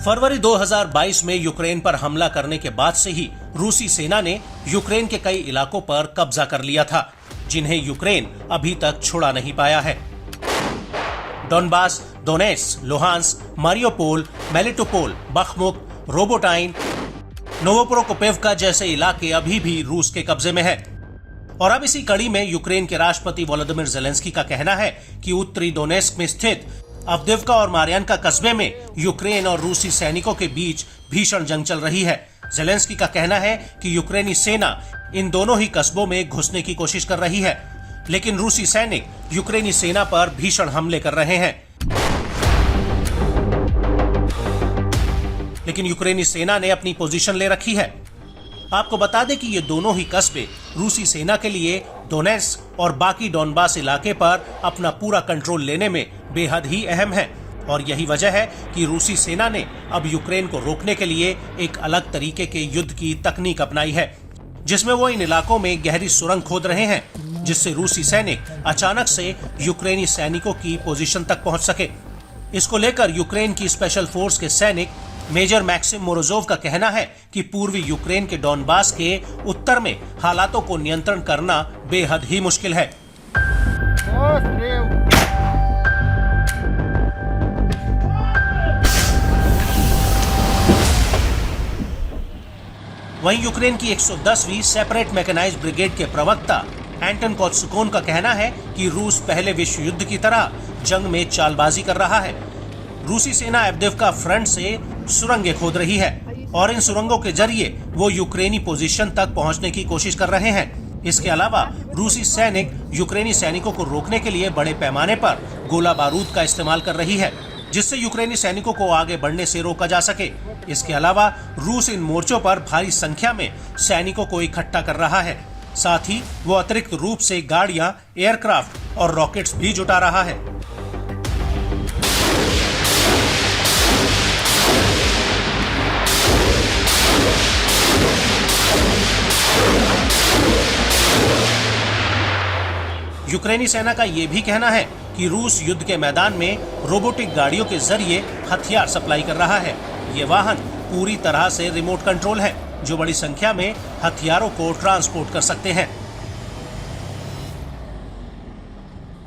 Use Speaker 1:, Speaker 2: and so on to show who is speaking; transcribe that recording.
Speaker 1: फरवरी 2022 में यूक्रेन पर हमला करने के बाद से ही रूसी सेना ने यूक्रेन के कई इलाकों पर कब्जा कर लिया था, जिन्हें यूक्रेन अभी तक छुड़ा नहीं पाया है। Donbas, Donetsk, Luhansk, Mariupol, Melitopol, Bakhmut, Robotyne, Novoprokopivka जैसे इलाके अभी भी रूस के कब्जे में है। और अब इसी कड़ी में यूक्रेन के राष्ट्रपति वोलोदिमीर ज़ेलेंस्की का कहना है कि उत्तरी दोनेत्स्क में स्थित अवदीव्का और मारियान्का कस्बे में यूक्रेन और रूसी सैनिकों के बीच भीषण जंग चल रही है। ज़ेलेंस्की का कहना है कि यूक्रेनी सेना इन दोनों ही कस्बों में घुसने की कोशिश कर रही है, लेकिन रूसी सैनिक यूक्रेनी सेना पर भीषण हमले कर रहे हैं। लेकिन यूक्रेनी सेना ने अपनी पोजीशन ले रखी है। आपको बता दें कि ये दोनों ही कस्बे रूसी सेना के लिए दोनेत्स्क और बाकी डोनबास इलाके पर अपना पूरा कंट्रोल लेने में बेहद ही अहम है। और यही वजह है कि रूसी सेना ने अब यूक्रेन को रोकने के लिए एक अलग तरीके के युद्ध की तकनीक अपनाई है, जिसमें वो इन इलाकों में गहरी सुरंग खोद रहे हैं, जिससे रूसी सैनिक अचानक से यूक्रेनी सैनिकों की पोजीशन तक पहुंच सके। इसको लेकर यूक्रेन की स्पेशल फोर्स के सैनिक मेजर मैक्सिम मोरोजोव का कहना है कि पूर्वी यूक्रेन के डोनबास के उत्तर में हालातों को नियंत्रण करना बेहद ही मुश्किल है। वहीं यूक्रेन की 110वीं सेपरेट मैकेनाइज्ड ब्रिगेड के प्रवक्ता एंटन कोत्सुकोन का कहना है कि रूस पहले विश्व युद्ध की तरह जंग में चालबाजी कर रहा है। रूसी सेना अवदीव्का फ्रंट से सुरंगें खोद रही है और इन सुरंगों के जरिए वो यूक्रेनी पोजीशन तक पहुंचने की कोशिश कर रहे हैं। इसके अलावा रूसी सैनिक यूक्रेनी सैनिकों को रोकने के लिए बड़े पैमाने पर गोला बारूद का इस्तेमाल कर रही है, जिससे यूक्रेनी सैनिकों को आगे बढ़ने से रोका जा सके। इसके अलावा रूस इन मोर्चों पर भारी संख्या में सैनिकों को इकट्ठा कर रहा है। साथ ही वो अतिरिक्त रूप से गाड़ियां, एयरक्राफ्ट और रॉकेट्स भी जुटा रहा है। यूक्रेनी सेना का ये भी कहना है कि रूस युद्ध के मैदान में रोबोटिक गाड़ियों के जरिए हथियार सप्लाई कर रहा है। ये वाहन पूरी तरह से रिमोट कंट्रोल है, जो बड़ी संख्या में हथियारों को ट्रांसपोर्ट कर सकते हैं।